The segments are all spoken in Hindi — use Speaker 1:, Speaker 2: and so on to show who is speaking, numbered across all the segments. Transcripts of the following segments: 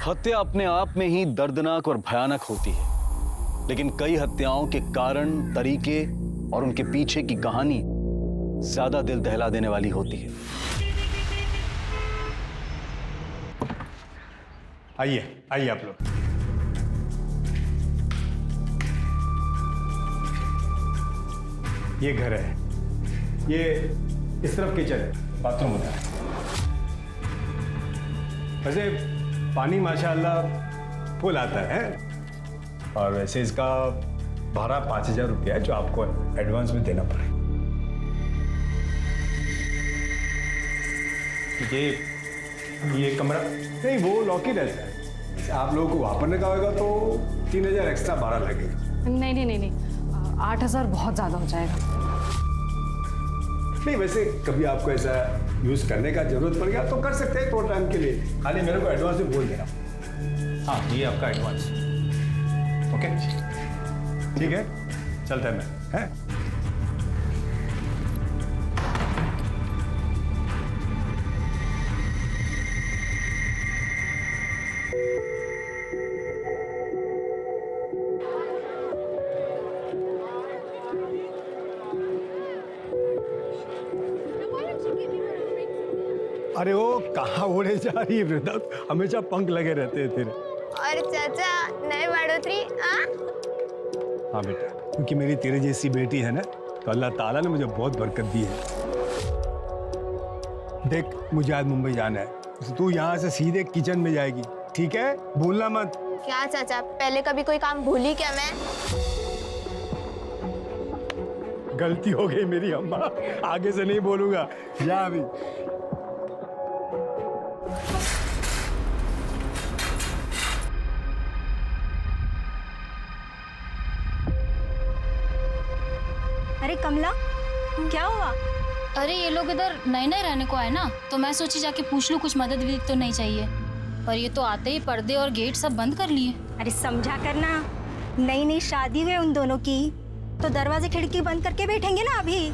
Speaker 1: हत्या अपने आप में ही दर्दनाक और भयानक होती है, लेकिन कई हत्याओं के कारण, तरीके और उनके पीछे की कहानी ज्यादा दिल दहला देने वाली होती है।
Speaker 2: आइए आइए आप लोग। ये घर है, ये इस तरफ किचन है, बाथरूम होता है। वैसे पानी माशाल्लाह फुल आता है और वैसे इसका भाड़ा 5,000 रुपया है जो आपको एडवांस में देना पड़ेगा। ये कमरा नहीं, वो लॉक ही रहता है। आप लोगों को वहां पर रखा होगा तो 3,000 एक्स्ट्रा भाड़ा लगेगा।
Speaker 3: नहीं नहीं नहीं नहीं, 8,000 बहुत ज्यादा हो जाएगा।
Speaker 2: नहीं, वैसे कभी आपको ऐसा यूज करने का जरूरत पड़ गया तो कर सकते हैं थोड़ा टाइम के लिए। खाली मेरे को एडवांस में बोल देना। हाँ, ये आपका एडवांस। ओके, ठीक है, चलता है मैं, है? अरे वो कहाँ उड़े जा रही है वृंदा, हमेशा पंख लगे रहते हैं तेरे।
Speaker 4: और चाचा नए बढ़ोतरी।
Speaker 2: हाँ बेटा, क्योंकि मेरी तेरे जैसी बेटी है ना, तो अल्लाह ताला ने मुझे बहुत बरकत दी है। देख, मुझे आज मुंबई जाना है, तो तू यहाँ से सीधे किचन में जाएगी, ठीक है? भूलना मत।
Speaker 4: क्या चाचा, पहले कभी कोई काम भूली क्या मैं?
Speaker 2: गलती हो गई मेरी अम्मा, आगे से नहीं बोलूंगा। जा अभी।
Speaker 5: अरे कमला, क्या हुआ?
Speaker 6: अरे ये लोग इधर नए नए रहने को आए ना, तो मैं सोची जाके पूछ लूं कुछ मदद भी तो नहीं चाहिए, पर ये तो आते ही पर्दे और गेट सब बंद कर लिए।
Speaker 5: अरे समझा करना, नई नई शादी हुई उन दोनों की, तो दरवाजे खिड़की बंद करके बैठेंगे ना अभी।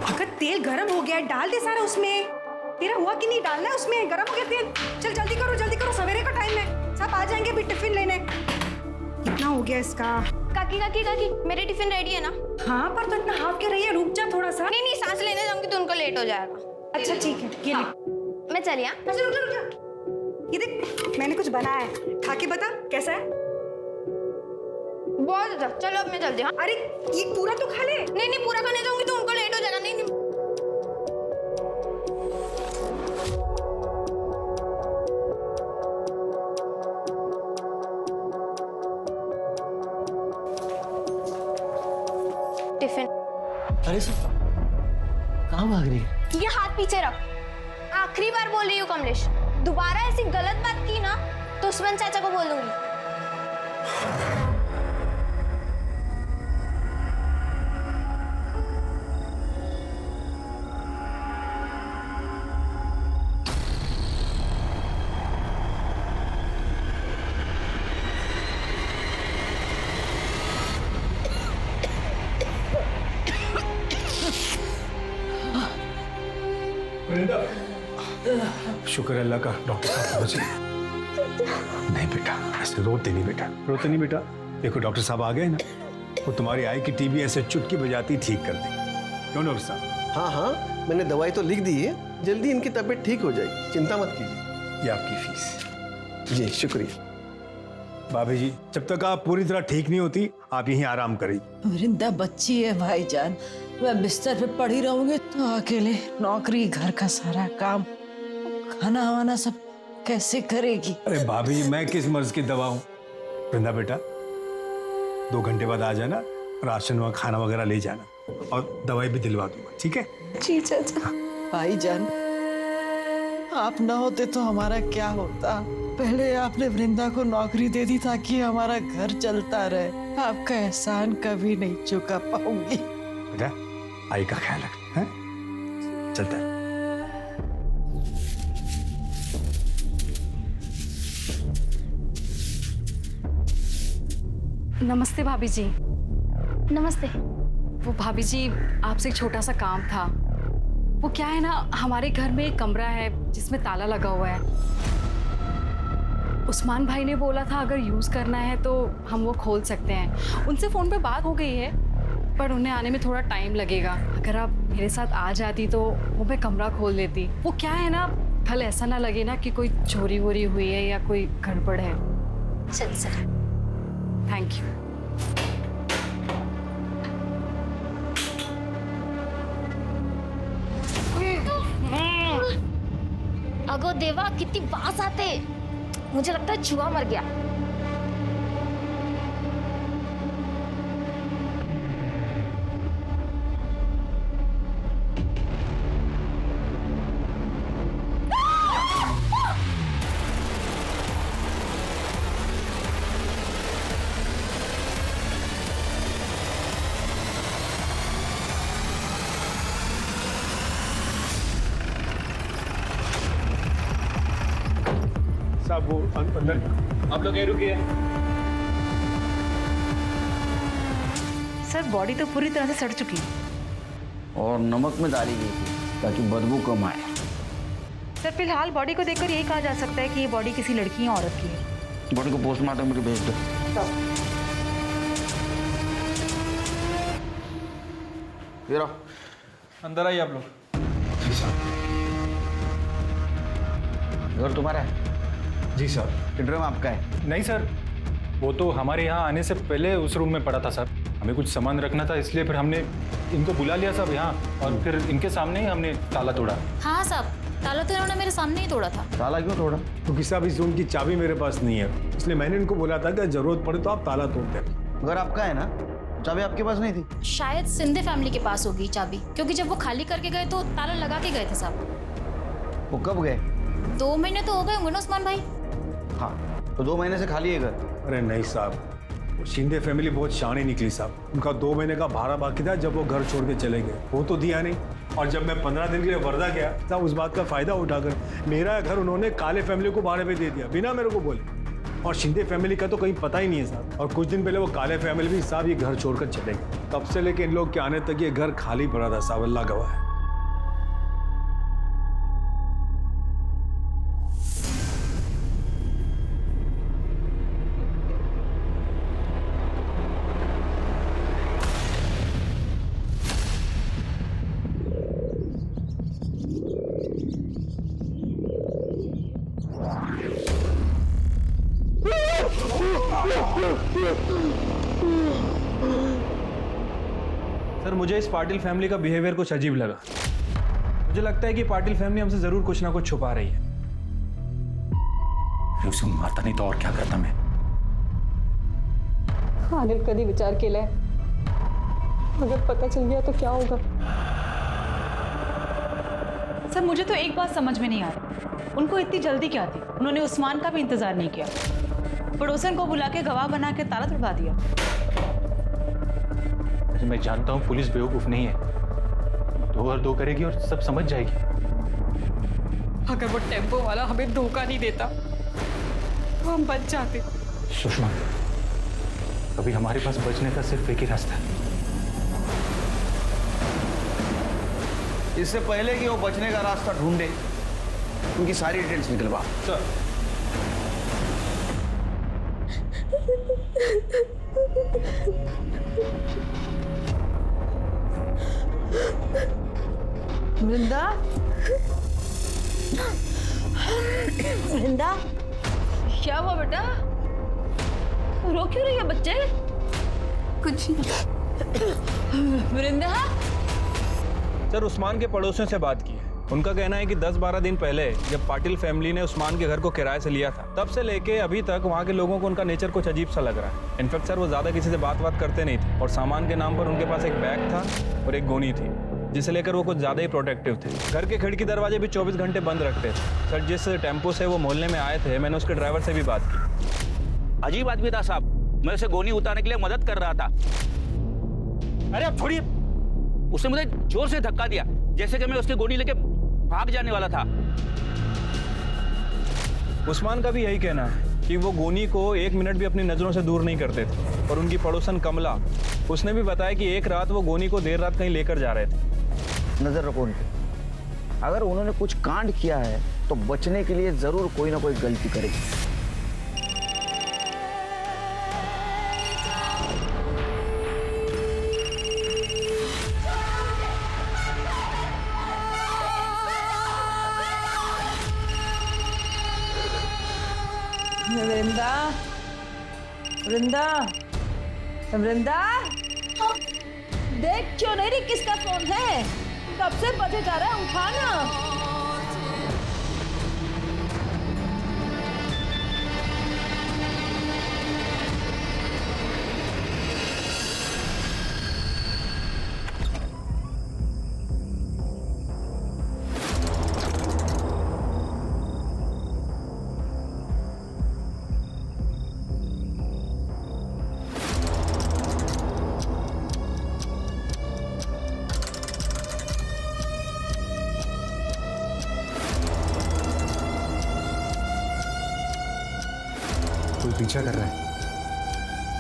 Speaker 3: अगर तेल गर्म हो गया, डाल दे सारा उसमें। तेरा हुआ कि नहीं डालना है उसमें, गर्म हो गया तेल। चल जल्दी करो, सवेरे का टाइम है, सब आ जाएंगे अभी टिफिन लेने। कितना हो गया इसका?
Speaker 4: काकी काकी काकी, मेरी टिफिन रेडी है ना?
Speaker 3: हाँ, पर तो इतना हाफ के रही है, रुक जा थोड़ा सा।
Speaker 4: नहीं नहीं, सांस लेने जाऊंगी तो उनको लेट हो जाएगा।
Speaker 3: अच्छा ठीक है, ये ले।
Speaker 4: मैं चली।
Speaker 3: अच्छा रुक जा। ये देख, मैंने कुछ बनाया है, खा के बता कैसा है।
Speaker 4: बहुत अच्छा, चलो अब मैं चलती हूँ।
Speaker 3: अरे ये पूरा तो खा ले।
Speaker 4: नहीं नहीं, पूरा खाने जाऊंगी तो उनको लेट हो जाएगा। नहीं नहीं। टिफिन।
Speaker 7: अरे सर, कहाँ भाग रही है?
Speaker 4: ये हाथ पीछे रख। आखिरी बार बोल रही हूँ कमलेश, दोबारा ऐसी गलत बात की ना तो उस्मान चाचा को बोल दूंगी।
Speaker 2: शुक्र है अल्लाह का, डॉक्टर साहब पहुंचे। नहीं बेटा, ऐसे रोते नहीं बेटा, रोते नहीं बेटा। देखो डॉक्टर साहब आ गए ना, वो तुम्हारी आई की टीबी ऐसे चुटकी बजाती ठीक कर देंगे। क्यों डॉक्टर साहब?
Speaker 7: हाँ हाँ, मैंने दवाई तो लिख दी है, जल्दी इनकी तबीयत ठीक हो जाएगी, चिंता मत कीजिए।
Speaker 2: ये आपकी फीस।
Speaker 7: जी शुक्रिया।
Speaker 2: भाभी जी, जब तक आप पूरी तरह ठीक नहीं होती, आप यहीं आराम करिए।
Speaker 8: वृंदा बच्ची है भाईजान, मैं बिस्तर पे पड़ी रहूंगी तो अकेले नौकरी, घर का सारा काम, खाना वाना सब कैसे करेगी?
Speaker 2: अरे भाभी जी, मैं किस मर्ज की दवा हूँ? वृंदा बेटा, 2 घंटे बाद आ जाना, राशन व खाना वगैरह ले जाना और दवाई भी दिलवा दूंगा, ठीक है?
Speaker 8: जी चाचा। भाईजान, आप ना होते तो हमारा क्या होता? पहले आपने वृंदा को नौकरी दे दी ताकि हमारा घर चलता रहे। आपका एहसान कभी नहीं चुका पाऊंगी।
Speaker 2: बेटा, आई का ख्याल रख, हैं? चलता है।
Speaker 3: नमस्ते भाभी जी।
Speaker 6: नमस्ते।
Speaker 3: वो भाभी जी, आपसे एक छोटा सा काम था।
Speaker 9: वो क्या है ना, हमारे घर में एक कमरा है जिसमें ताला लगा हुआ है। उस्मान भाई ने बोला था अगर यूज़ करना है तो हम वो खोल सकते हैं। उनसे फ़ोन पे बात हो गई है, पर उन्हें आने में थोड़ा टाइम लगेगा। अगर आप मेरे साथ आ जाती तो वो मैं कमरा खोल देती। वो क्या है ना, कल ऐसा ना लगे ना कि कोई चोरी वोरी हुई है या कोई गड़बड़ है।
Speaker 4: चल सर।
Speaker 9: Thank you.
Speaker 4: अगो देवा, कितनी बास आते, मुझे लगता है चूहा मर गया।
Speaker 2: साहब वो अंदर, आप लोग रुकिए।
Speaker 3: सर बॉडी तो पूरी तरह से सड़ चुकी है
Speaker 10: और नमक में डाली गई थी ताकि बदबू कम आए।
Speaker 3: सर फिलहाल बॉडी को देखकर यही कहा जा सकता है कि ये बॉडी किसी लड़की या औरत की है।
Speaker 10: बॉडी को पोस्टमार्टम में भेज दो। ये रहो।
Speaker 2: अंदर आइए आप लोग। जी साहब।
Speaker 10: घर तुम्हारा है?
Speaker 2: जी सर।
Speaker 10: बेडरूम आपका है?
Speaker 2: नहीं सर, वो तो हमारे यहाँ आने से पहले उस रूम में पड़ा था सर। हमें कुछ सामान रखना था, इसलिए फिर हमने इनको बुला लिया सब यहाँ, और फिर इनके सामने ही हमने ताला तोड़ा।
Speaker 6: हाँ साहब, ताला तो इन्होंने मेरे सामने ही तोड़ा था।
Speaker 10: ताला क्यों तोड़ा?
Speaker 2: क्योंकि साहब इस रूम की चाबी मेरे पास नहीं है, इसलिए मैंने इनको बोला था कि जरूरत पड़े तो आप ताला तोड़ दें।
Speaker 10: घर आपका है ना? चाबी आपके पास नहीं थी?
Speaker 6: शायद सिंधे फैमिली के पास होगी चाबी, क्योंकि जब वो खाली करके गए तो ताला लगा के गए थे साहब।
Speaker 10: वो कब गए?
Speaker 6: 2 महीने तो हो गए होंगे ना उस्मान भाई।
Speaker 10: हाँ, तो 2 महीने से खाली है घर?
Speaker 2: अरे नहीं साहब, वो शिंदे फैमिली बहुत शानी निकली साहब। उनका 2 महीने का भाड़ा बाकी था जब वो घर छोड़ के चले गए, वो तो दिया नहीं। और जब मैं 15 दिन के लिए वर्धा गया तब उस बात का फायदा उठाकर मेरा घर उन्होंने काले फैमिली को भाड़े पे दे दिया बिना मेरे को बोले। और शिंदे फैमिली का तो कहीं पता ही नहीं है साहब। और कुछ दिन पहले वो काले फैमिली भी साहब ये घर छोड़कर चले गए। तब से लेके इन लोग के आने तक ये घर खाली पड़ा था साहब, अल्लाह गवाह है।
Speaker 11: सर मुझे इस पाटिल फैमिली का बिहेवियर कुछ अजीब लगा। मुझे लगता है कि पाटिल फैमिली हमसे जरूर कुछ ना कुछ छुपा रही है।
Speaker 2: उसे मारता नहीं तो और क्या करता मैं।
Speaker 9: अनिल कभी विचार केलाय, अगर पता चल गया तो क्या होगा?
Speaker 3: सर मुझे तो एक बात समझ में नहीं आ रही, उनको इतनी जल्दी क्या थी? उन्होंने उस्मान का भी इंतजार नहीं किया, पड़ोसन को बुला के गवाह बना के ताला तोड़वा दिया।
Speaker 11: मैं जानता हूँ पुलिस बेवकूफ नहीं है, 2 और 2 करेगी और सब समझ जाएगी।
Speaker 9: अगर वो टेम्पो वाला हमें धोखा नहीं देता तो हम बच जाते।
Speaker 11: सुषमा, अभी हमारे पास बचने का सिर्फ एक ही रास्ता है।
Speaker 10: इससे पहले कि वो बचने का रास्ता ढूंढे, उनकी सारी डिटेल्स निकलवा।
Speaker 11: सर
Speaker 8: वृंदा, वृंदा,
Speaker 9: क्या हुआ बेटा? रो क्यों रही है बच्चे?
Speaker 8: कुछ
Speaker 9: वृंदा,
Speaker 11: सर उस्मान के पड़ोसियों से बात की है। उनका कहना है कि 10-12 दिन पहले जब पाटिल फैमिली ने उस्मान के घर को किराए से लिया था, तब से लेके अभी तक वहाँ के लोगों को उनका नेचर कुछ अजीब सा लग रहा है। इनफैक्ट सर वो ज़्यादा किसी से बात करते नहीं थे, और सामान के नाम पर उनके पास एक बैग था और एक गोनी थी, जिसे लेकर वो कुछ ज़्यादा ही प्रोटेक्टिव थे। घर के खिड़की दरवाजे भी 24 घंटे बंद रखते थे। सर जिस टेम्पो से वो मोहल्ले में आए थे, मैंने उसके ड्राइवर से भी बात की।
Speaker 10: अजीब आदमी था साहब, मैं उसे गोनी उतारने के लिए मदद कर रहा था।
Speaker 11: अरे आप छोड़िए।
Speaker 10: उसने मुझे जोर से धक्का दिया, जैसे कि मैं उसकी गोनी लेके भाग जाने वाला था।
Speaker 11: उस्मान का भी यही कहना है कि वो गोनी को 1 मिनट भी अपनी नज़रों से दूर नहीं करते थे। और उनकी पड़ोसन कमला, उसने भी बताया कि एक रात वो गोनी को देर रात कहीं लेकर जा रहे थे।
Speaker 10: नजर रखो उनके।
Speaker 12: अगर उन्होंने कुछ कांड किया है तो बचने के लिए जरूर कोई ना कोई गलती करेगी।
Speaker 8: वृंदा, वृंदा, वृंदा, देख क्यों नहीं रही किसका फोन है? कब से बजे जा रहा है, उठाना।
Speaker 2: कोई पीछा कर रहा है।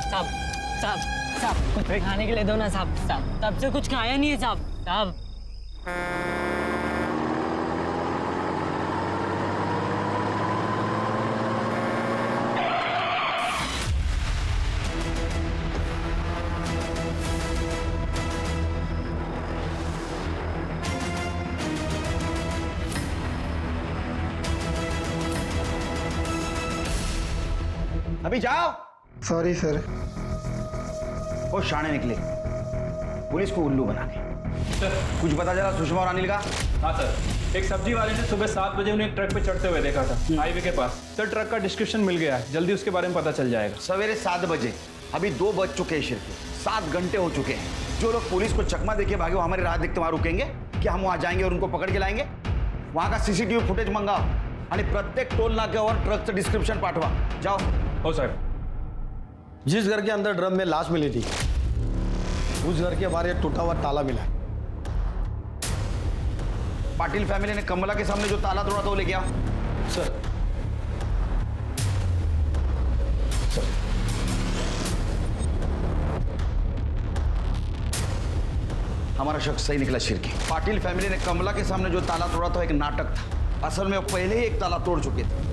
Speaker 13: साहब, साहब, साहब, कुछ खाने के लिए दो ना साहब। साहब, तब से कुछ खाया नहीं है साहब। साहब,
Speaker 12: अभी जाओ।
Speaker 7: Sorry sir.
Speaker 12: वो शाणे निकले पुलिस को उल्लू बना के। कुछ पता चला सुषमा और अनिल का?
Speaker 11: हाँ सर, एक सब्जी वाले ने सुबह 7 बजे उन्हें एक ट्रक पे चढ़ते हुए देखा था हाईवे के पास। सर ट्रक का डिस्क्रिप्शन मिल गया है, जल्दी उसके बारे में पता चल जाएगा।
Speaker 12: सवेरे 7 बजे, अभी 2 बज चुके हैं शिर के, 7 घंटे हो चुके हैं। जो लोग पुलिस को चकमा देके भागे वो हमारी राह देखते वहां रुकेंगे? क्या हम वहां जाएंगे और उनको पकड़ के लाएंगे? वहां का सीसीटीवी फुटेज मंगाओ आणि प्रत्येक टोल नाक्यावर ट्रकचं डिस्क्रिप्शन पाठवा। जाओ।
Speaker 11: हो सर।
Speaker 7: जिस घर के अंदर ड्रम में लाश मिली थी उस घर के बाहर एक टूटा हुआ ताला मिला है।
Speaker 12: पाटिल फैमिली ने कमला के सामने जो ताला तोड़ा था वो लेके आओ।
Speaker 7: सर।
Speaker 12: हमारा शख्स सही निकला शिरकी। पाटिल फैमिली ने कमला के सामने जो ताला तोड़ा था एक नाटक था। असल में वो पहले ही एक ताला तोड़ चुके थे।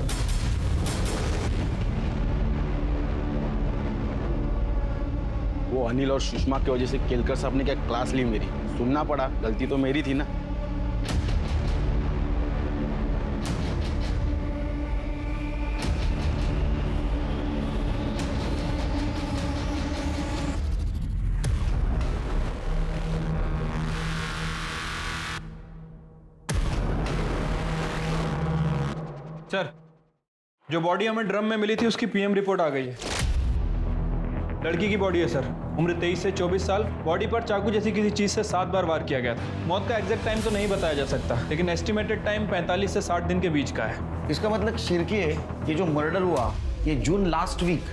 Speaker 1: वो अनिल और सुषमा की वजह से केलकर साहब ने क्या क्लास ली मेरी, सुनना पड़ा। गलती तो मेरी थी ना।
Speaker 11: सर, जो बॉडी हमें ड्रम में मिली थी उसकी पीएम रिपोर्ट आ गई है। लड़की की बॉडी है सर, उम्र 23 से 24 साल। बॉडी पर चाकू जैसी किसी चीज से 7 बार वार किया गया था। मौत का एग्जैक्ट टाइम तो नहीं बताया जा सकता, लेकिन एस्टिमेटेड टाइम 45 से 60 दिन के बीच का है।
Speaker 12: इसका मतलब शिरकी है, ये जो मर्डर हुआ ये जून लास्ट वीक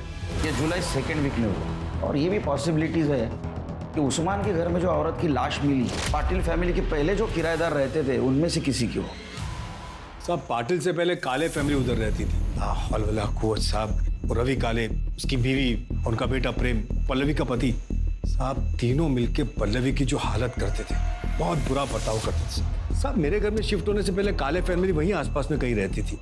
Speaker 12: या जुलाई 2nd वीक में हुआ। और ये भी पॉसिबिलिटीज है कि उस्मान के घर में जो औरत की लाश मिली पाटिल फैमिली के पहले जो किराएदार रहते थे उनमें से किसी की हो।
Speaker 2: साहब पाटिल से पहले काले फैमिली उधर रहती थी। हलवला कुवत साहब और रवि काले, उसकी बीवी, उनका बेटा प्रेम, पल्लवी का पति। साहब तीनों मिलके पल्लवी की जो हालत करते थे, बहुत बुरा बर्ताव करते थे। साहब मेरे घर में शिफ्ट होने से पहले काले फैमिली वहीं आसपास में कहीं रहती थी,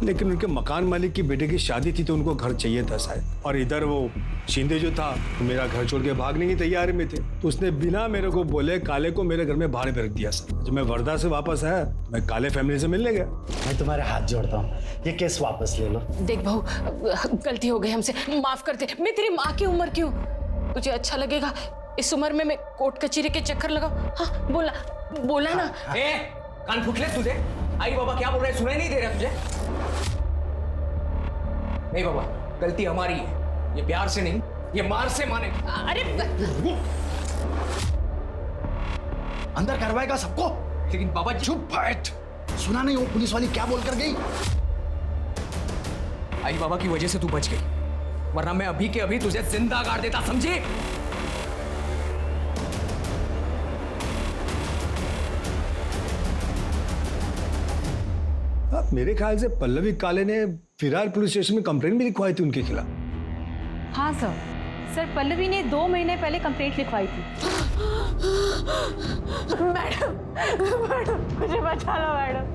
Speaker 2: लेकिन उनके मकान मालिक की बेटे की शादी थी तो उनको घर चाहिए था शायद। और इधर वो शिंदे जो था तो मेरा घर छोड़ के भागने की तैयारी में थे, तो उसने बिना मेरे को बोले काले को मेरे घर में भाड़े पे रख दिया। सर जब मैं वर्धा से वापस आया मैं काले फैमिली से मिलने गया।
Speaker 14: मैं तुम्हारे हाथ जोड़ता हूँ, ये केस वापस ले लो।
Speaker 15: देख बहू, गलती हो गई हमसे, माफ कर दे। मैं तेरी माँ की उम्र की हूँ, तुझे अच्छा लगेगा इस उम्र में मैं कोर्ट कचहरी के चक्कर लगाऊं? हाँ बोला, बोला ना।
Speaker 10: कान फूट ले तुझे। आई बाबा क्या बोल रहे हैं, सुनाई नहीं दे रहा तुझे? नहीं बाबा, गलती हमारी है। ये प्यार से नहीं, ये मार से माने।
Speaker 15: अरे
Speaker 12: अंदर करवाएगा सबको।
Speaker 10: लेकिन बाबा
Speaker 12: चुप बैठ। सुना नहीं वो पुलिस वाली क्या बोल कर गई?
Speaker 10: आई बाबा की वजह से तू बच गई, वरना मैं अभी के अभी तुझे जिंदा गाड़ देता, समझे?
Speaker 2: मेरे ख्याल से पल्लवी काले ने फिरार पुलिस स्टेशन में कंप्लेंट भी लिखवाई थी उनके खिलाफ।
Speaker 9: हाँ सर, सर पल्लवी ने 2 महीने पहले कंप्लेंट लिखवाई थी।
Speaker 15: मैडम मुझे बचा लो मैडम।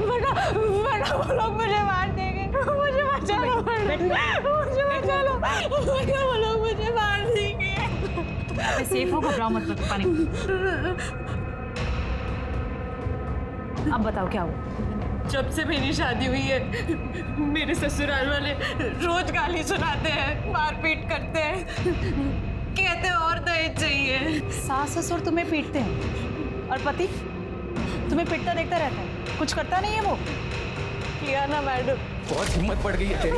Speaker 15: मैडम वो लोग मुझे मार देंगे। मुझे बचा लो मैडम। मुझे बचा लो। वो लोग मुझे मार देंगे।
Speaker 9: सेफ हो, घबराओ मत, पानी। अब बताओ क्या हुआ?
Speaker 15: जब से मेरी शादी हुई है मेरे ससुराल वाले रोज गाली सुनाते हैं, मारपीट करते हैं, कहते हैं और दहेज चाहिए।
Speaker 9: सास ससुर तुम्हें पीटते हैं और पति तुम्हें पिटता देखता रहता है, कुछ करता नहीं है वो?
Speaker 15: किया ना मैडम।
Speaker 11: बहुत हिम्मत पड़ गई है तेरी।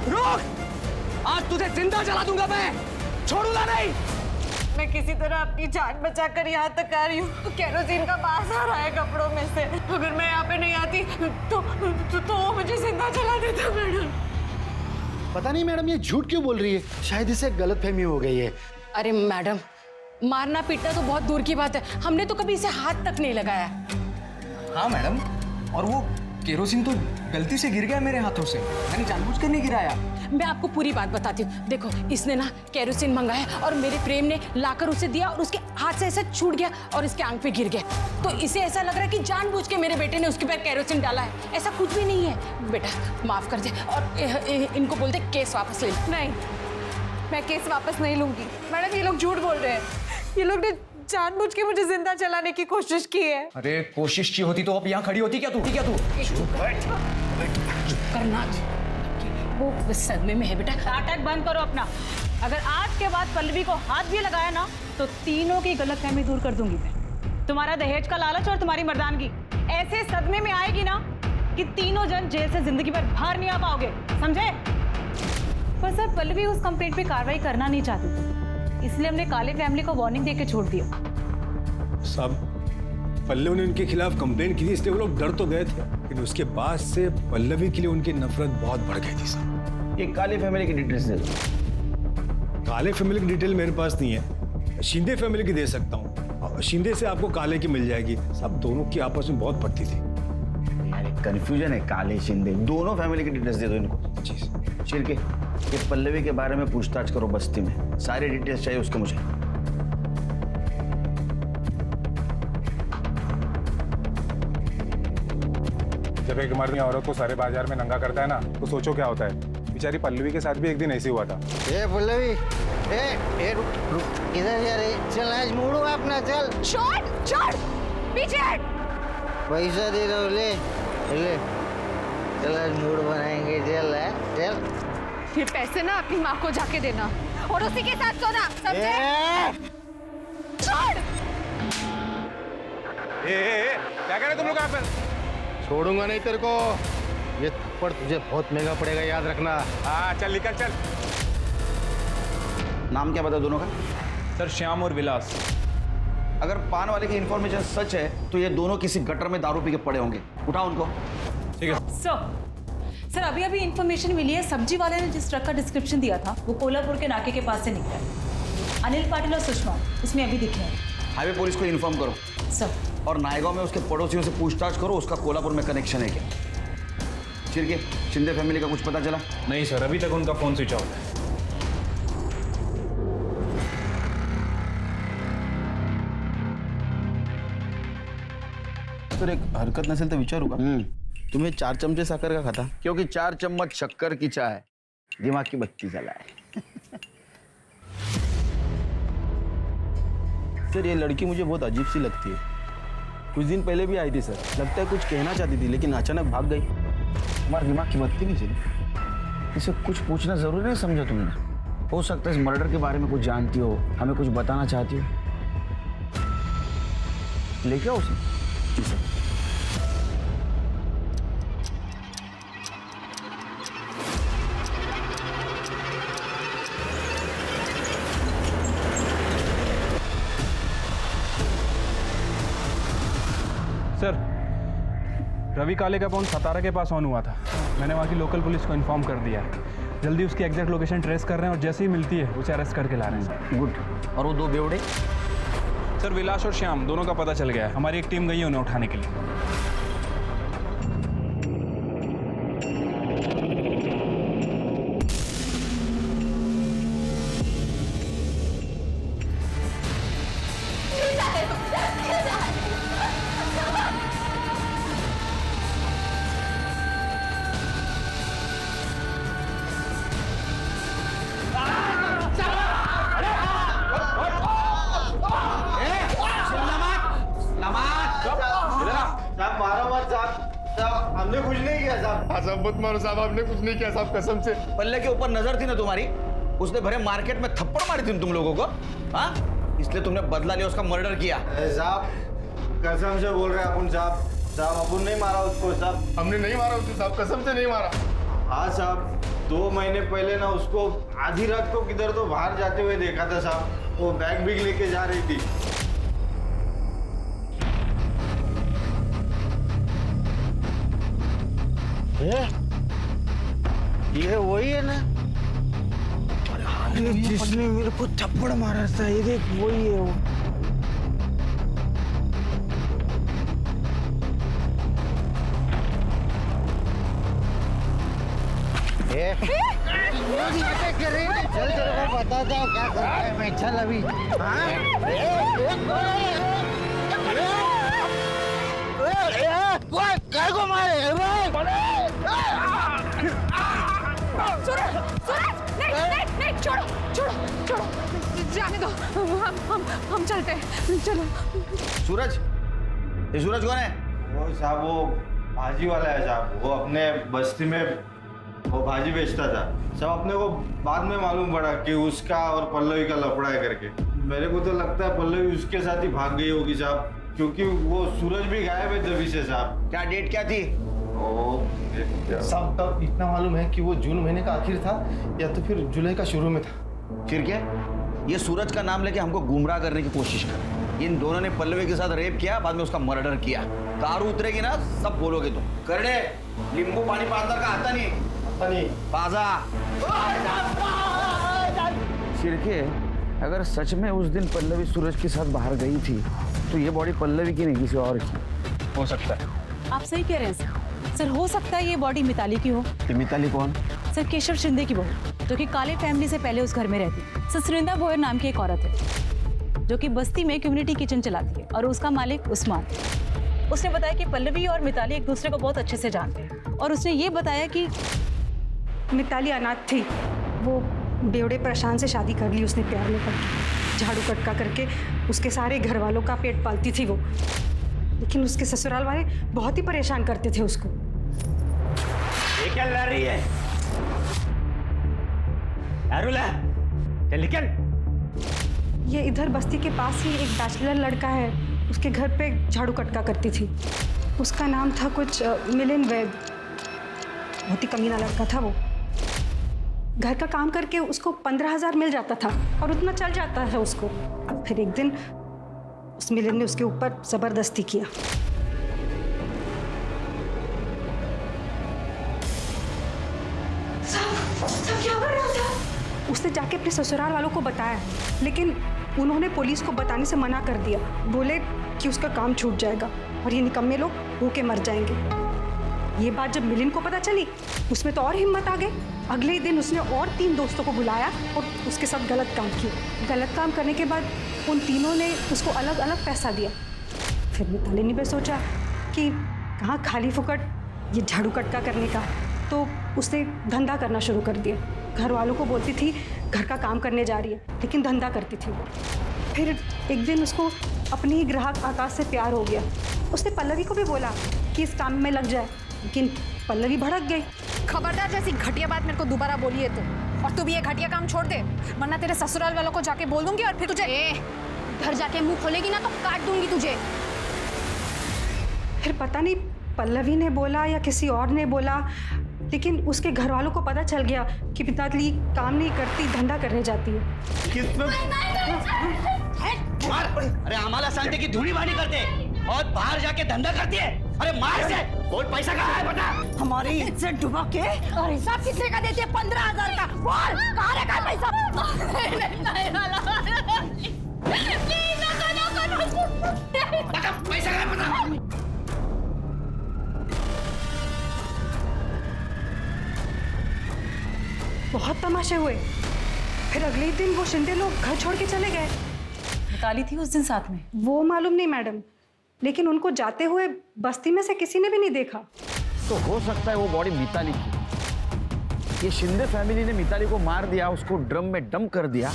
Speaker 10: रुक! आज तुझे जिंदा जला दूंगा मैं, छोड़ूंगा नहीं।
Speaker 15: मैं किसी तरह अपनी जान बचाकर यहाँ तक आ रही हूँ। केरोसिन का बास आ रहा है कपड़ों में से। अगर मैं यहाँ पे नहीं आती तो वो मुझे जिंदा जला देता मैडम।
Speaker 14: पता नहीं मैडम ये झूठ क्यों बोल रही है, शायद इसे गलतफहमी हो गई है।
Speaker 15: अरे मैडम, मारना पीटना तो बहुत दूर की बात है, हमने तो कभी इसे हाथ तक नहीं लगाया।
Speaker 16: हाँ मैडम, और वो केरोसिन तो गलती से गिर गया मेरे हाथों से, मैंने जानबूझकर नहीं गिराया।
Speaker 15: मैं आपको पूरी बात बताती हूँ। देखो, इसने ना केरोसिन मंगाया और मेरे प्रेम ने लाकर उसे दिया और उसके हाथ से ऐसा छूट गया और इसके आंख पे गिर गया। तो इसे ऐसा लग रहा है कि जानबूझ के मेरे बेटे ने उसके पैर केरोसिन डाला है। ऐसा कुछ भी नहीं है। बेटा माफ कर दे और इनको बोल दे केस वापस ले।
Speaker 3: नहीं, मैं केस वापस नहीं लूंगी। मैडम ये लोग झूठ बोल रहे हैं। ये लोग ने जानबूझ के मुझे जिंदा जलाने की कोशिश की है।
Speaker 16: अरे कोशिश की होती तो अब यहाँ खड़ी होती क्या तू?
Speaker 15: करना वो सदमे में है बेटा।
Speaker 9: नाटक बंद करो अपना। अगर आज के बाद पल्लवी को हाथ भी लगाया ना तो तीनों की गलतफहमी दूर कर दूंगी मैं। तुम्हारा दहेज का लालच और तुम्हारी मर्दानगी ऐसे सदमे में आएगी ना कि तीनों जन जेल से जिंदगी भर बाहर नहीं आ पाओगे, समझे? पर सर पल्लवी उस कंप्लेंट पे कार्रवाई करना नहीं चाहती थी, इसलिए हमने काले फैमिली को वार्निंग देके छोड़ दिया।
Speaker 2: सब पल्लवी ने उनके खिलाफ कंप्लेंट की थी, इसलिए वो लोग डर तो गए थे, लेकिन उसके बाद से पल्लवी के लिए उनकी नफरत बहुत बढ़ गई थी। सब
Speaker 12: ये काले फैमिली की डिटेल्स दे दो।
Speaker 2: काले फैमिली की डिटेल मेरे पास नहीं है, शिंदे फैमिली की दे सकता हूँ। शिंदे से आपको काले की मिल जाएगी। सब दोनों की आपस में बहुत पड़ती थी।
Speaker 12: यार एक कंफ्यूजन है, काले शिंदे दोनों फैमिली की डिटेल्स दे दो इनको। चिरके ये पल्लवी के बारे में पूछताछ करो बस्ती में, सारी डिटेल्स चाहिए उसके मुझे।
Speaker 11: जब एक मर्द औरत को सारे बाजार में नंगा करता है ना, तो सोचो क्या होता है। बेचारी पल्लवी के साथ भी एक दिन ऐसे हुआ था।
Speaker 17: ए पल्लवी, ए रुक इधर जा रे, चल आज मुड़ो अपना, चल।
Speaker 3: छोड़ पीछे हट।
Speaker 17: पैसा दे दो, ले ले, चल आज मूड बनाएंगे, चल चल।
Speaker 3: ये पैसे ना अपनी माँ को जाके देना और उसी के साथ सोना, समझे? छोड़।
Speaker 11: क्या कह रहे तुम लोग यहाँ पर?
Speaker 14: छोड़ूंगा नहीं तेरे को, ये थप्पड़ तुझे बहुत महंगा पड़ेगा, याद रखना।
Speaker 11: हाँ चल निकल चल।
Speaker 12: नाम क्या बता दोनों का?
Speaker 11: सर श्याम और विलास।
Speaker 12: अगर पान वाले की इंफॉर्मेशन सच है तो ये दोनों किसी गटर में दारू पी के पड़े होंगे, उठाओ उनको।
Speaker 11: ठीक है
Speaker 9: सर अभी अभी इंफॉर्मेशन मिली है, सब्जी वाले ने जिस ट्रक का डिस्क्रिप्शन दिया था वो कोल्हापुर के नाके के पास से निकला है। अनिल पाटिल और सुषमा इसमें अभी दिखे हैं।
Speaker 12: हाईवे पुलिस को इन्फॉर्म करो
Speaker 9: सर।
Speaker 12: और नायगांव में उसके पड़ोसियों से पूछताछ करो, उसका कोल्हापुर में कनेक्शन है क्या। चिरके शिंदे फैमिली का कुछ पता चला?
Speaker 11: नहीं सर, अभी तक उनका फोन स्विच ऑफ है।
Speaker 12: सर एक हरकत नसेल तर विचारू का? तुम्हें 4 चमचे साखर का खाता? क्योंकि 4 चम्मच शक्कर की चाय दिमाग की बत्ती जलाए।
Speaker 18: सर ये लड़की मुझे बहुत अजीब सी लगती है। कुछ दिन पहले भी आई थी सर, लगता है कुछ कहना चाहती थी लेकिन अचानक भाग गई।
Speaker 12: तुम्हारा दिमाग की बत्ती नहीं चली? इसे कुछ पूछना जरूरी नहीं समझा तुमने? हो सकता है इस मर्डर के बारे में कुछ जानती हो, हमें कुछ बताना चाहती हो। लेके आओ उसे। जी सर।
Speaker 11: सर रवि काले का फोन सतारा के पास ऑन हुआ था। मैंने वहाँ की लोकल पुलिस को इन्फॉर्म कर दिया है। जल्दी उसकी एग्जैक्ट लोकेशन ट्रेस कर रहे हैं और जैसे ही मिलती है उसे अरेस्ट करके ला रहे हैं।
Speaker 12: गुड। और वो 2 बेवड़े?
Speaker 11: सर विलास और श्याम दोनों का पता चल गया है। हमारी एक टीम गई है उन्हें उठाने के लिए।
Speaker 12: हमने कुछ नहीं किया साहब।
Speaker 14: साहब मत मारो साहब, हमने कुछ नहीं किया साहब, कसम से।
Speaker 12: पल्ले के ऊपर नजर थी ना तुम्हारी, उसने भरे मार्केट में थप्पड़ मारी थी तुम लोगों को, हाँ? इसलिए तुमने बदला लिया, उसका मर्डर किया।
Speaker 17: साहब कसम से बोल रहे अपन साहब, साहब अपन नहीं मारा उसको साहब।
Speaker 14: हमने नहीं मारा उसको साहब, कसम से नहीं मारा।
Speaker 17: हाँ साहब, 2 महीने पहले ना उसको आधी रात को किधर तो बाहर जाते हुए देखा था साहब, वो बैग भी लेके जा रही थी। ये वही है ना जिसने मेरे को थप्पड़ मारा था, ये देख वही है वो। चल तेरे को बताता हूँ क्या करता है मैं, चल अभी। काय को मारे
Speaker 15: नहीं, छोड़ो छोड़ो छोड़ो, जाने दो, हम चलते हैं, चलो।
Speaker 12: सूरज, ये सूरज कौन है?
Speaker 17: वो साहब वो भाजी वाला है साहब, वो अपने बस्ती में वो भाजी बेचता था साहब। अपने को बाद में मालूम पड़ा कि उसका और पल्लवी का लफड़ा है करके। मेरे को तो लगता है पल्लवी उसके साथ ही भाग गई होगी साहब, क्योंकि वो सूरज भी गायब है तभी से साहब।
Speaker 12: क्या डेट क्या थी?
Speaker 14: साहब तब इतना मालूम है कि वो जून महीने का आखिर था या तो फिर जुलाई का शुरू में था।
Speaker 12: फिर क्या? ये सूरज का नाम लेके हमको गुमराह करने की कोशिश कर। इन दोनों ने पल्लवी के साथ रेप किया, बाद में उसका मर्डर किया। दारू उतरेगी ना सब बोलोगे तुम। करने नींबू पानी पादर का आता नहीं बाजा। शिरके, अगर सच में उस दिन पल्लवी सूरज के साथ बाहर गई थी तो ये बॉडी पल्लवी की नहीं किसी और की
Speaker 11: हो सकता है।
Speaker 15: आप सही कह रहे हैं सर, हो सकता है ये बॉडी मिताली की हो।
Speaker 12: मिताली कौन?
Speaker 15: सर केशव शिंदे की बहू, जो कि काले फैमिली से पहले उस घर में रहती। सर सुरिंदा भोयर नाम की एक औरत है जो कि बस्ती में कम्युनिटी किचन चलाती है और उसका मालिक उस्मान। उसने बताया कि पल्लवी और मिताली एक दूसरे को बहुत अच्छे से जानते हैं और उसने ये बताया कि
Speaker 3: मिताली अनाथ थी, वो बेवड़े प्रशांत से शादी कर ली उसने प्यार में करके। झाड़ू कटका करके उसके सारे घर वालों का पेट पालती थी वो, लेकिन उसके ससुराल वाले बहुत ही परेशान करते थे उसको।
Speaker 10: ये क्या लड़ रही है? अरुला, चल निकल।
Speaker 3: ये इधर बस्ती के पास ही एक बैचलर लड़का है, उसके घर पे झाड़ू कटका करती थी। उसका नाम था कुछ मिलिन वैद। बहुत ही कमीना लड़का था वो। घर का काम करके उसको 15,000 मिल जाता था और उतना चल जाता है उसको। फिर एक दिन उस मिलिन ने उसके ऊपर जबरदस्ती किया। क्या कर रहा था? उसने जाके अपने ससुराल वालों को बताया, लेकिन उन्होंने पुलिस को बताने से मना कर दिया। बोले कि उसका काम छूट जाएगा और ये निकम्मे लोग भूखे मर जाएंगे। ये बात जब मिलिन को पता चली, उसमें तो और हिम्मत आ गई। अगले ही दिन उसने और 3 दोस्तों को बुलाया और उसके साथ गलत काम किया। गलत काम करने के बाद उन तीनों ने उसको अलग अलग पैसा दिया। फिर मिताली ने भी सोचा कि कहाँ खाली फुकट ये झाड़ू कटका करने का, तो उसने धंधा करना शुरू कर दिया। घर वालों को बोलती थी घर का काम करने जा रही है, लेकिन धंधा करती थी वो। फिर एक दिन उसको अपने ही ग्राहक आकाश से प्यार हो गया। उसने पल्लवी को भी बोला कि इस काम में लग जाए, लेकिन पल्लवी भड़क गई।
Speaker 15: खबरदार, जैसी घटिया बात मेरे को दोबारा बोली है तो, और तू भी ये घटिया काम छोड़ दे, वरना तेरे ससुराल वालों को जाके बोल दूंगी और फिर तुझे
Speaker 4: घर जाके मुंह खोलेगी ना तो काट दूंगी तुझे।
Speaker 3: फिर पता नहीं पल्लवी ने बोला या किसी और ने बोला, लेकिन उसके घर वालों को पता चल गया कि मिताली काम नहीं करती, धंधा करने जाती है।
Speaker 12: अरे हमारा शांति की धूली बानी करते और बाहर जाके धंधा करती है। अरे मार से और पैसा कहाँ है बता?
Speaker 15: हमारी इज्जत डुबा के और हिसाब कितने का देते हैं? 15,000 का। बोल कहाँ रखा है पैसा?
Speaker 3: तमाशे हुए। फिर अगले ही दिन वो शिंदे लोग घर छोड़ के चले गए।
Speaker 15: मिताली थी उस दिन साथ में?
Speaker 3: वो मालूम नहीं मैडम, लेकिन उनको जाते हुए बस्ती में से किसी ने भी नहीं देखा।
Speaker 12: तो हो सकता है वो बॉडी मिताली की। ये शिंदे फैमिली ने मिताली को मार दिया, उसको ड्रम में डंप कर दिया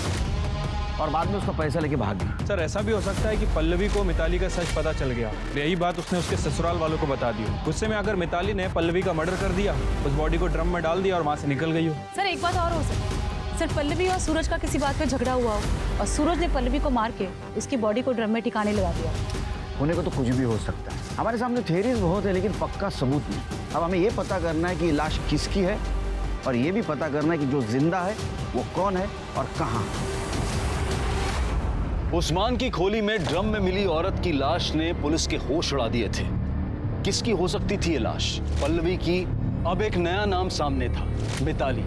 Speaker 12: और बाद में उसका पैसा लेके भाग गया।
Speaker 11: सर ऐसा भी हो सकता है कि पल्लवी को मिताली का सच पता चल गया, यही बात उसने उसके ससुराल वालों को बता दी। गुस्से में आकर मिताली ने पल्लवी का मर्डर कर दिया, उस बॉडी को ड्रम में डाल दिया और वहां से निकल गई हो।
Speaker 15: सर एक बात और हो सकती है, सर पल्लवी और सूरज का किसी बात पे झगड़ा हुआ हो और सूरज ने पल्लवी को मार के उसकी बॉडी को ड्रम में ठिकाने लगा दिया।
Speaker 12: होने को तो कुछ भी हो सकता है। हमारे सामने थ्योरीज बहुत है लेकिन पक्का सबूत नहीं। अब हमें ये पता करना है कि लाश किसकी है और ये भी पता करना है कि जो जिंदा है वो कौन है और कहाँ।
Speaker 1: उस्मान की खोली में ड्रम में मिली औरत की लाश ने पुलिस के होश उड़ा दिए थे। किसकी हो सकती थी ये लाश? पल्लवी की। अब एक नया नाम सामने था, मिताली।